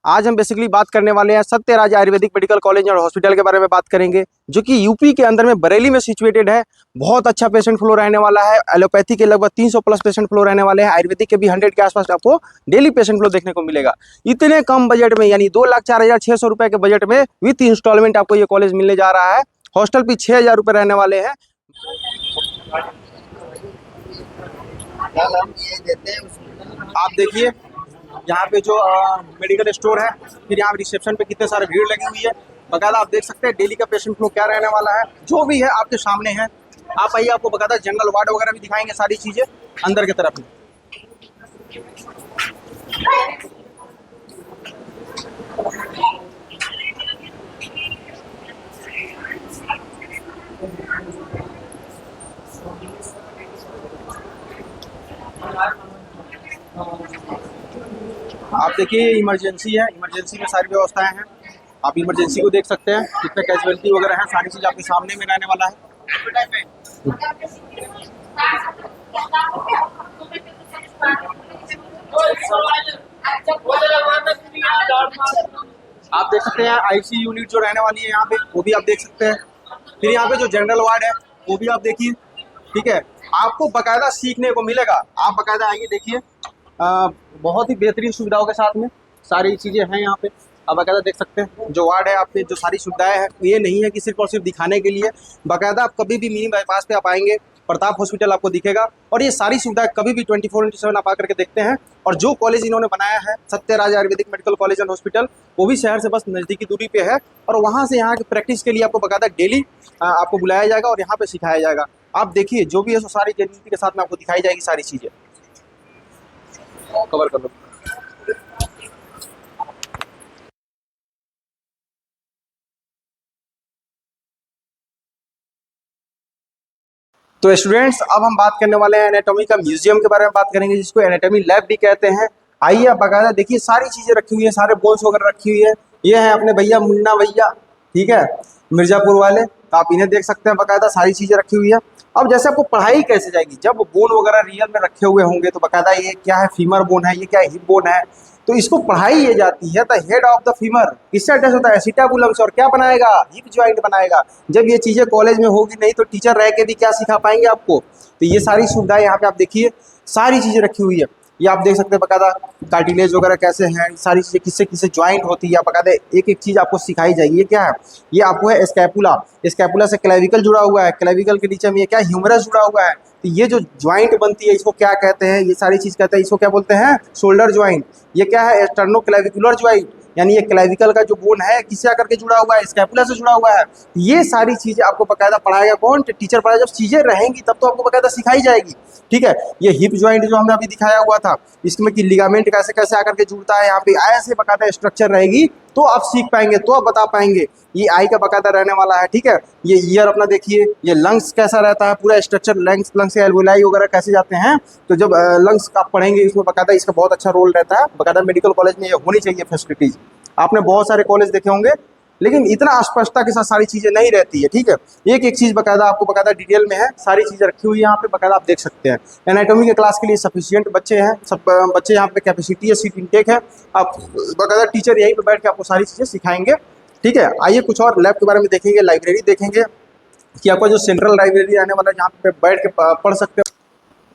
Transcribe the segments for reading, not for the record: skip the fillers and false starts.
आज हम बेसिकली बात करने वाले हैं सत्यराज आयुर्वेदिक मेडिकल कॉलेज और हॉस्पिटल के बारे में बात करेंगे, जो कि यूपी के अंदर में बरेली में सिचुएटेड है। बहुत अच्छा पेशेंट फ्लो रहने वाला है। एलोपैथी के लगभग 300 प्लस पेशेंट फ्लो रहने वाले हैं। आयुर्वेदिक के भी 100 के आसपास आपको डेली पेशेंट फ्लो देखने को मिलेगा। इतने कम बजट में, यानी 2,04,600 रुपए के बजट में विथ इंस्टॉलमेंट आपको ये कॉलेज मिलने जा रहा है। हॉस्टल भी 6,000 रुपये रहने वाले हैं। आप देखिए यहाँ पे जो मेडिकल स्टोर है, फिर यहाँ रिसेप्शन पे कितने सारे भीड़ लगी हुई है। बकायदा आप देख सकते हैं डेली का पेशेंट फ्लो क्या रहने वाला है। जो भी है आपके सामने है। आप आइए, आपको बकायदा जनरल वार्ड वगैरह भी दिखाएंगे, सारी चीजें अंदर की तरफ में। आप देखिए इमरजेंसी है, इमरजेंसी में सारी व्यवस्थाएं हैं। आप इमरजेंसी को देख सकते हैं, कितने कैजुअलिटी वगैरह है, सारी चीज आपके सामने में रहने वाला है। आप देख सकते हैं आईसीयू यूनिट जो रहने वाली है यहाँ पे, वो भी आप देख सकते हैं। फिर यहाँ पे जो जनरल वार्ड है वो भी आप देखिए। ठीक है, आपको बकायदा सीखने को मिलेगा। आप बकायदा आइए, देखिए बहुत ही बेहतरीन सुविधाओं के साथ में सारी चीज़ें हैं यहाँ पे। आप बकायदा देख सकते हैं जो वार्ड है, आपके जो सारी सुविधाएं हैं, ये नहीं है कि सिर्फ और सिर्फ दिखाने के लिए। बकायदा आप कभी भी मिनी बाईपास पे आप आएंगे, प्रताप हॉस्पिटल आपको दिखेगा, और ये सारी सुविधाएं कभी भी 24/7 आप आकर के देखते हैं। और जो कॉलेज इन्होंने बनाया है Satyaraj Ayurvedic medical college and hospital, वो भी शहर से बस नज़दीकी दूरी पे है। और वहाँ से यहाँ की प्रैक्टिस के लिए आपको बकायदा डेली आपको बुलाया जाएगा और यहाँ पे सिखाया जाएगा। आप देखिए जो भी है, सारी जेन्युइनिटी के साथ में आपको दिखाई जाएगी सारी चीज़ें। कवर कर लो। तो स्टूडेंट्स, अब हम बात करने वाले हैं एनाटॉमी का म्यूजियम के बारे में बात करेंगे, जिसको एनाटॉमी लैब भी कहते हैं। आइए, आप बकायदा देखिए सारी चीजें रखी हुई है, सारे बोन्स वगैरह रखी हुई है। ये है अपने भैया मुन्ना भैया, ठीक है, मिर्जापुर वाले। तो आप इन्हें देख सकते हैं, बकायदा सारी चीजें रखी हुई है। अब जैसे आपको पढ़ाई कैसे जाएगी, जब बोन वगैरह रियल में रखे हुए होंगे, तो बकायदा ये क्या है, फीमर बोन है, ये क्या है, हिप बोन है, तो इसको पढ़ाई ये जाती है the head of the femur. किससे अटैच होता है, एसिटाबुलम से, और क्या बनाएगा, हिप ज्वाइंट बनाएगा। जब ये चीजें कॉलेज में होगी नहीं, तो टीचर रह के भी क्या सिखा पाएंगे आपको। तो ये सारी सुविधाएं यहाँ पे आप देखिए, सारी चीजें रखी हुई है। ये आप देख सकते हैं बकायदा कार्टिलेज वगैरह कैसे हैं, सारी चीजें किससे किससे ज्वाइंट होती है, बकायदा एक एक चीज आपको सिखाई जाएगी। ये क्या है, ये आपको है स्कैपुला। स्कैपुला से क्लेविकल जुड़ा हुआ है, क्लेविकल के नीचे में ये क्या, ह्यूमरस जुड़ा हुआ है। तो ये जो ज्वाइंट बनती है, इसको क्या कहते हैं, ये सारी चीज कहते हैं, इसको क्या बोलते हैं, शोल्डर ज्वाइंट। ये क्या है, एक्सटर्नो क्लेविकुलर ज्वाइंट, यानी ये क्लेविकल का जो बोन है किससे आकर के जुड़ा हुआ है, स्कैपुला से जुड़ा हुआ है। ये सारी चीजें आपको बकायदा पढ़ाएगा कौन, टीचर पढ़ाएगा। जब चीजें रहेंगी तब तो आपको बकायदा सिखाई जाएगी। ठीक है, ये हिप ज्वाइंट जो हमने अभी दिखाया हुआ था, इसमें कि लिगामेंट कैसे कैसे आकर के जुड़ता है, यहाँ पे ऐसे बकायदा स्ट्रक्चर रहेगी, तो आप सीख पाएंगे, तो आप बता पाएंगे। ये आई का बकायदा रहने वाला है। ठीक है, ये ईयर अपना देखिए, ये लंग्स कैसा रहता है, पूरा स्ट्रक्चर लंग्स से एल्वोलाई वगैरह कैसे जाते हैं। तो जब लंग्स आप पढ़ेंगे, इसमें बकायदा इसका बहुत अच्छा रोल रहता है। बकायदा मेडिकल कॉलेज में ये होनी चाहिए फैसिलिटीज। आपने बहुत सारे कॉलेज देखे होंगे, लेकिन इतना स्पष्टता के साथ सारी चीज़ें नहीं रहती है। ठीक है, एक एक चीज़ बकायदा आपको बकायदा डिटेल में है, सारी चीज़ें रखी हुई है यहाँ पे, बकायदा आप देख सकते हैं। एनाटॉमी के क्लास के लिए सफिशिएंट बच्चे हैं, सब बच्चे यहाँ पे कैपेसिटी है, सीट इंटेक है। आप बकायदा टीचर यहीं पे बैठ के आपको सारी चीज़ें सिखाएंगे। ठीक है, आइए कुछ और लैब के बारे में देखेंगे, लाइब्रेरी देखेंगे कि आपका जो सेंट्रल लाइब्रेरी आने वाला है, जहाँ पे बैठ के पढ़ सकते हो।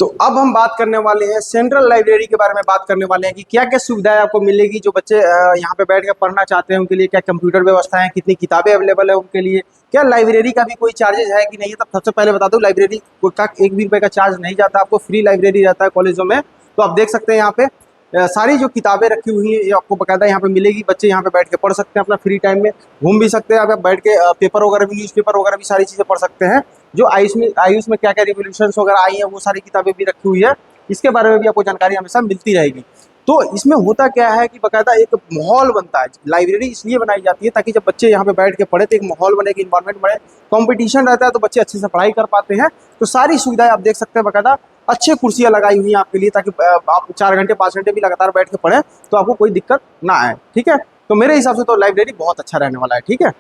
तो अब हम बात करने वाले हैं सेंट्रल लाइब्रेरी के बारे में, बात करने वाले हैं कि क्या क्या सुविधाएं आपको मिलेगी। जो बच्चे यहाँ पे बैठ कर पढ़ना चाहते हैं उनके लिए क्या कंप्यूटर व्यवस्था है, कितनी किताबें अवेलेबल है उनके लिए, क्या लाइब्रेरी का भी कोई चार्जेज है कि नहीं है। तब सबसे पहले बता दूं, लाइब्रेरी का 1 भी रुपये का चार्ज नहीं जाता, आपको फ्री लाइब्रेरी रहता है कॉलेजों में। तो आप देख सकते हैं यहाँ पे सारी जो किताबें रखी हुई हैं, ये आपको बकायदा यहाँ पे मिलेगी। बच्चे यहाँ पे बैठ के पढ़ सकते हैं, अपना फ्री टाइम में घूम भी सकते हैं। आप बैठ के पेपर वगैरह भी, न्यूज़पेपर वगैरह भी, सारी चीज़ें पढ़ सकते हैं। जो आयुष में क्या क्या रिवोल्यूशंस वगैरह आई हैं, वो सारी किताबें भी रखी हुई है। इसके बारे में भी आपको जानकारी हमेशा मिलती रहेगी। तो इसमें होता क्या है कि बकायदा एक माहौल बनता है। लाइब्रेरी इसलिए बनाई जाती है ताकि जब बच्चे यहाँ पे बैठ के पढ़े तो एक माहौल बने, एक इन्वायरमेंट बने, कंपटीशन रहता है, तो बच्चे अच्छे से पढ़ाई कर पाते हैं। तो सारी सुविधाएं आप देख सकते हैं, बकायदा अच्छे कुर्सियाँ लगाई हुई हैं आपके लिए, ताकि आप 4 घंटे 5 घंटे भी लगातार बैठ के पढ़ें तो आपको कोई दिक्कत ना आए। ठीक है, तो मेरे हिसाब से तो लाइब्रेरी बहुत अच्छा रहने वाला है। ठीक है,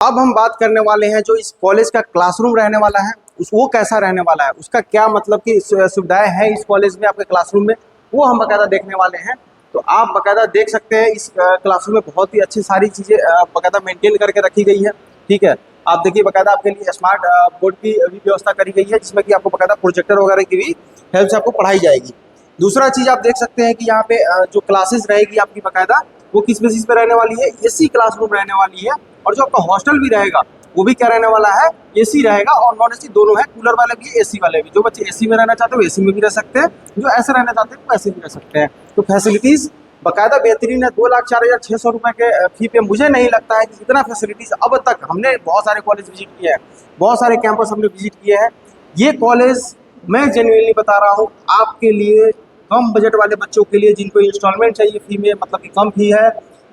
अब हम बात करने वाले हैं जो इस कॉलेज का क्लासरूम रहने वाला है, वो कैसा रहने वाला है, उसका क्या मतलब कि सुविधाएं हैं इस कॉलेज में आपके क्लासरूम में, वो हम बाकायदा देखने वाले हैं। तो आप बाकायदा देख सकते हैं इस क्लासरूम में बहुत ही अच्छी सारी चीज़ें बाकायदा मेंटेन करके रखी गई है। ठीक है, आप देखिए बाकायदा आपके लिए स्मार्ट बोर्ड की भी व्यवस्था करी गई है, जिसमें कि आपको बाकायदा प्रोजेक्टर वगैरह की भी हेल्प से आपको पढ़ाई जाएगी। दूसरा चीज़ आप देख सकते हैं कि यहाँ पे जो क्लासेस रहेगी आपकी बाकायदा वो किस बेसिस पे रहने वाली है, एसी क्लासरूम रहने वाली है। और जो आपका हॉस्टल भी रहेगा वो भी क्या रहने वाला है, एसी रहेगा और नॉन एसी दोनों है, कूलर वाले भी एसी वाले भी। जो बच्चे एसी में रहना चाहते हैं वो एसी में भी रह सकते हैं, जो ऐसे रहना चाहते हैं वो ऐसे भी रह सकते हैं। तो फैसिलिटीज़ बाकायदा बेहतरीन है। 2,04,600 रुपये के फी पे मुझे नहीं लगता है कि इतना फैसिलिटीज़ अब तक, हमने बहुत सारे कॉलेज विजिट किए हैं, बहुत सारे कैंपस हमने विजिट किए हैं। ये कॉलेज मैं जेन्युइनली बता रहा हूँ आपके लिए, कम बजट वाले बच्चों के लिए जिनको इंस्टॉलमेंट चाहिए फी में, मतलब कि कम फी है,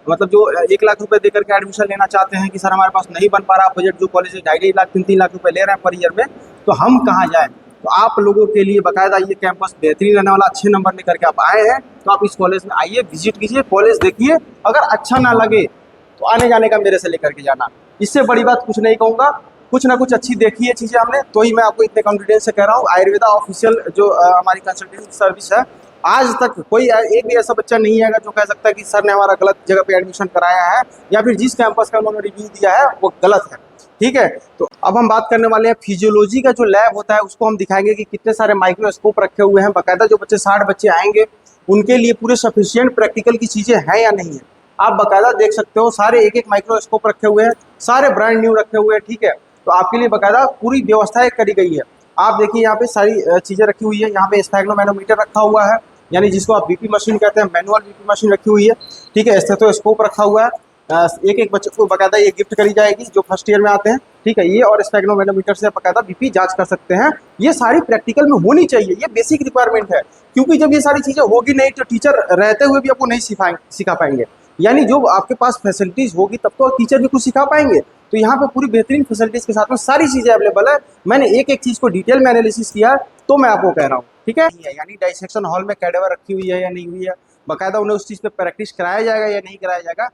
मतलब जो 1 लाख रुपए देकर के एडमिशन लेना चाहते हैं कि सर हमारे पास नहीं बन पा रहा बजट, जो कॉलेज 2.5 लाख 3 लाख रुपए ले रहे हैं पर ईयर में, तो हम कहाँ जाएँ। तो आप लोगों के लिए बाकायदा ये कैंपस बेहतरीन रहने वाला। अच्छे नंबर लेकर के आप आए हैं तो आप इस कॉलेज में आइए, विजिट कीजिए, कॉलेज देखिए। अगर अच्छा ना लगे तो आने जाने का मेरे से लेकर के जाना, इससे बड़ी बात कुछ नहीं कहूँगा। कुछ ना कुछ अच्छी देखी है चीज़ें हमने, तो ही मैं आपको इतने कॉन्फिडेंस से कह रहा हूँ। आयुर्वेदा ऑफिशियल जो हमारी कंसल्टेंसी सर्विस है, आज तक कोई एक भी ऐसा बच्चा नहीं आएगा जो कह सकता है कि सर ने हमारा गलत जगह पे एडमिशन कराया है या फिर जिस कैंपस का उन्होंने रिव्यू दिया है वो गलत है। ठीक है, तो अब हम बात करने वाले हैं फिजियोलॉजी का जो लैब होता है, उसको हम दिखाएंगे कि कितने सारे माइक्रोस्कोप रखे हुए हैं। बाकायदा जो बच्चे 60 बच्चे आएंगे उनके लिए पूरे सफिशियंट प्रैक्टिकल की चीज़ें हैं या नहीं है, आप बाकायदा देख सकते हो। सारे एक माइक्रोस्कोप रखे हुए हैं, सारे ब्रांड न्यू रखे हुए हैं। ठीक है, तो आपके लिए बाकायदा पूरी व्यवस्थाएं करी गई है। आप देखिए यहाँ पे सारी चीज़ें रखी हुई है। यहाँ पे स्टेगनोमैनोमीटर रखा हुआ है, यानी जिसको आप बीपी मशीन कहते हैं, मैनुअल बीपी मशीन रखी हुई है। ठीक है, स्टेथोस्कोप रखा हुआ है। एक बच्चे को बाकायदा ये गिफ्ट करी जाएगी जो फर्स्ट ईयर में आते हैं। ठीक है, ये और स्टेगनोमैनोमीटर से बाकायदा बीपी जांच कर सकते हैं। ये सारी प्रैक्टिकल में होनी चाहिए, ये बेसिक रिक्वायरमेंट है, क्योंकि जब ये सारी चीज़ें होगी नहीं तो टीचर रहते हुए भी आपको नहीं सिखा पाएंगे। यानी जो आपके पास फैसिलिटीज़ होगी तब तो टीचर भी कुछ सिखा पाएंगे। तो यहाँ पे पूरी बेहतरीन फैसिलिटीज़ के साथ में सारी चीज़ें अवेलेबल है। मैंने एक चीज़ को डिटेल में एनालिसिस किया तो मैं आपको कह रहा हूँ। ठीक है, यानी डाइसेक्शन हॉल में कैडेवर रखी हुई है या नहीं हुई है, बाकायदा उन्हें उस चीज़ पे प्रैक्टिस कराया जाएगा या नहीं कराया जाएगा,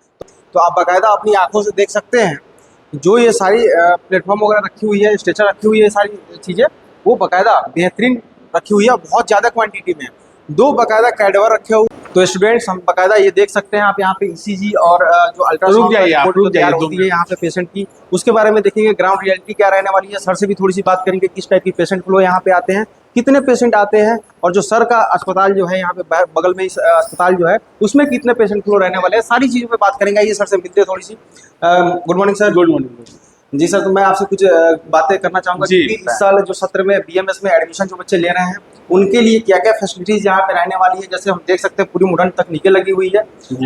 तो आप बाकायदा अपनी आंखों से देख सकते हैं। जो ये सारी प्लेटफॉर्म वगैरह रखी हुई है, स्ट्रेचर रखी हुई है, सारी चीज़ें वो बाकायदा बेहतरीन रखी हुई है, बहुत ज़्यादा क्वांटिटी में। 2 बाकायदा कैडेवर रखे हुए। तो स्टूडेंट्स हम बाकायदा ये देख सकते हैं आप यहाँ पे ECG और जो अल्ट्रासाउंड रिपोर्ट तैयार होती है यहाँ पे पेशेंट की, उसके बारे में देखेंगे। ग्राउंड रियलिटी क्या रहने वाली है, सर से भी थोड़ी सी बात करेंगे किस टाइप की पेशेंट फ्लो यहाँ पे आते हैं, कितने पेशेंट आते हैं, और जो सर का अस्पताल जो है यहाँ पे बगल में इस अस्पताल जो है उसमें कितने पेशेंट फ्लो रहने वाले हैं, सारी चीज़ों पे बात करेंगे। ये सर से मिलते हैं थोड़ी सी। Good morning sir. Good morning ji sir, तो मैं आपसे कुछ बातें करना चाहूँगा कि इस साल जो सत्र में BMS में एडमिशन जो बच्चे ले रहे हैं उनके लिए क्या क्या फैसिलिटीज यहाँ पे रहने वाली है। जैसे हम देख सकते हैं पूरी मॉडर्न तकनीकें लगी हुई है,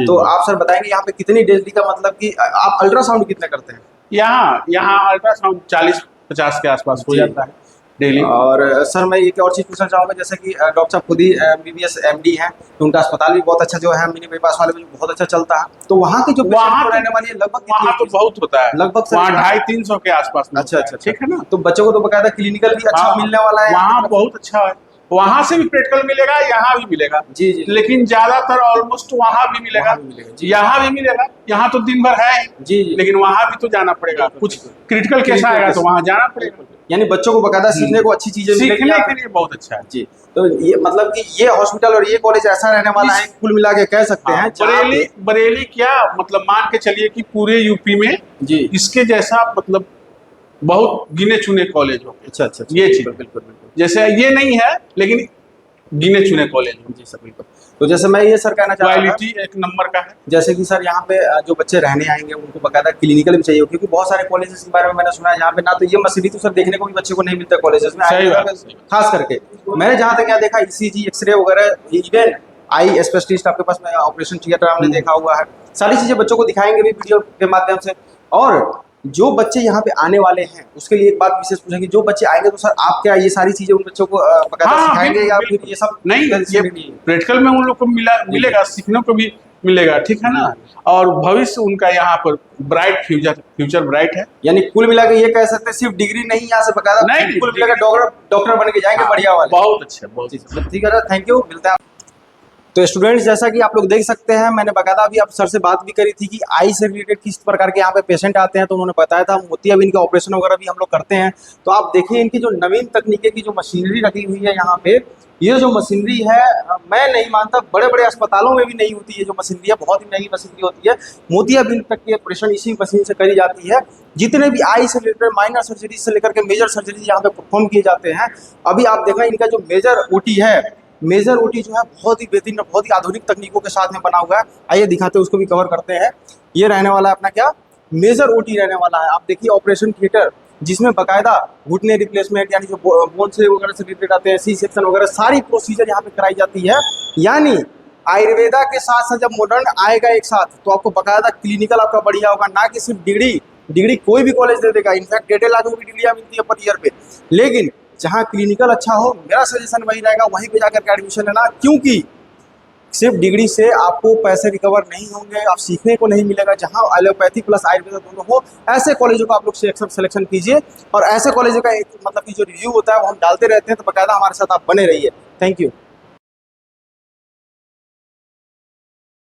तो आप सर बताएंगे यहाँ पे कितनी डेली का, मतलब कि आप अल्ट्रासाउंड कितने करते हैं? यहाँ अल्ट्रासाउंड 40-50 के आसपास हो जाता है डेली। और सर मैं एक और चीज़ पूछना चाहूँगा, जैसे कि डॉक्टर साहब खुद ही MBBS MD हैं, तो उनका अस्पताल भी बहुत अच्छा जो है मिनी बाईपास वाले में बहुत अच्छा चलता है। तो वहाँ की जो रहने वाली है लगभग, वहाँ तो बहुत होता है, लगभग 250-300 के आसपास। अच्छा, ठीक है ना। तो बच्चों को तो बाकायदा क्लिनिकल भी अच्छा मिलने वाला है, वहाँ बहुत अच्छा है। वहाँ से भी प्रैक्टिकल मिलेगा, यहाँ भी मिलेगा। जी जी, लेकिन ज्यादातर ऑलमोस्ट वहाँ भी मिलेगा, यहाँ भी मिलेगा। यहाँ तो दिन भर है जी, लेकिन वहाँ भी तो जाना पड़ेगा। कुछ क्रिटिकल केस आएगा तो वहाँ जाना पड़ेगा। यानी बच्चों को बाकायदा सीखने को अच्छी चीजें सीखने के लिए बहुत अच्छा है जी। तो ये मतलब कि ये हॉस्पिटल और ये कॉलेज ऐसा रहने वाला है, कुल मिला के कह सकते हैं बरेली क्या, मतलब मान के चलिए कि पूरे यूपी में जी इसके जैसा मतलब बहुत गिने चुने कॉलेज हो। अच्छा, ये चीज बिल्कुल जैसे ये नहीं है, लेकिन गिने चुने कॉलेज हो जी सर, बिल्कुल। तो जैसे मैं ये सर कहना चाहता हूं, क्वालिटी एक नंबर का है। जैसे कि सर यहाँ पे जो बच्चे रहने आएंगे उनको बाकायदा क्लिनिकल भी चाहिए, क्योंकि बहुत सारे कॉलेजेस के बारे में मैंने सुना है यहाँ पे ना तो ये मशीनरी तो सर देखने को भी बच्चे को नहीं मिलता कॉलेजेस में। खास करके मैंने जहाँ तक यहाँ देखा ECG एक्सरे वगैरह, इवन आई स्पेशलिस्ट आपके पास में ऑपरेशन थिएटर हमने देखा हुआ है, सारी चीजें बच्चों को दिखाएंगे भी वीडियो के माध्यम से। और जो बच्चे यहाँ पे आने वाले हैं उसके लिए एक बात विशेष पूछेंगे, जो बच्चे आएंगे तो सर आप क्या ये सारी चीजें उन बच्चों को सिखाएंगे या फिर ये सब नहीं? ये प्रैक्टिकल में उन लोग को मिलेगा, सीखने को भी मिलेगा। ठीक है ना। और भविष्य उनका यहाँ पर ब्राइट फ्यूचर ब्राइट है। यानी कुल मिला के ये कह सकते हैं सिर्फ डिग्री नहीं यहाँ से बकायदा नहीं, कुल मिला के डॉक्टर बन के जाएंगे बढ़िया वाले। बहुत अच्छे, बहुत ठीक है, थैंक यू, मिलता है। तो स्टूडेंट्स, जैसा कि आप लोग देख सकते हैं, मैंने बकायदा अभी आप सर से बात भी करी थी कि आई से रिलेटेड किस प्रकार के यहाँ पे पेशेंट आते हैं, तो उन्होंने बताया था मोतियाबिंद का ऑपरेशन वगैरह भी हम लोग करते हैं। तो आप देखिए इनकी जो नवीन तकनीकी की जो मशीनरी रखी हुई है यहाँ पे, ये जो मशीनरी है मैं नहीं मानता बड़े बड़े अस्पतालों में भी नहीं होती है। जो मशीनरी है बहुत ही महंगी मशीनरी होती है। मोतियाबिंद तक के ऑपरेशन इसी मशीन से करी जाती है। जितने भी आई से रिलेटेड माइनर सर्जरी से लेकर के मेजर सर्जरी यहाँ पे परफॉर्म किए जाते हैं। अभी आप देखें इनका जो मेजर ओटी है, मेजर ओटी जो है बहुत ही बेहतरीन, बहुत ही आधुनिक तकनीकों के साथ में बना हुआ है। आइए दिखाते हैं, उसको भी कवर करते हैं। ये रहने वाला है अपना क्या, मेजर ओटी रहने वाला है। आप देखिए ऑपरेशन थिएटर, जिसमें बकायदा घुटने रिप्लेसमेंट यानी जो बोन से वगैरह से रिलेटेड आते हैं, सी सेक्शन वगैरह सारी प्रोसीजर यहाँ पे कराई जाती है। यानी आयुर्वेदा के साथ साथ जब मॉडर्न आएगा एक साथ, तो आपको बकायदा क्लिनिकल आपका बढ़िया होगा, ना कि सिर्फ डिग्री कोई भी कॉलेज दे देगा। इनफैक्ट 1.5 लाख की डिग्रियाँ मिलती है पर ईयर पे, लेकिन जहाँ क्लिनिकल अच्छा हो, मेरा सजेशन वही रहेगा, वहीं पे जाकर के एडमिशन लेना। क्योंकि सिर्फ डिग्री से आपको पैसे रिकवर नहीं होंगे, आप सीखने को नहीं मिलेगा। जहाँ एलोपैथी प्लस आयुर्वेदा दोनों हो, ऐसे कॉलेजों का आप लोग सिलेक्शन कीजिए। और ऐसे कॉलेजों का एक मतलब कि जो रिव्यू होता है वो हम डालते रहते हैं, तो बकायदा हमारे साथ आप बने रहिए। Thank you.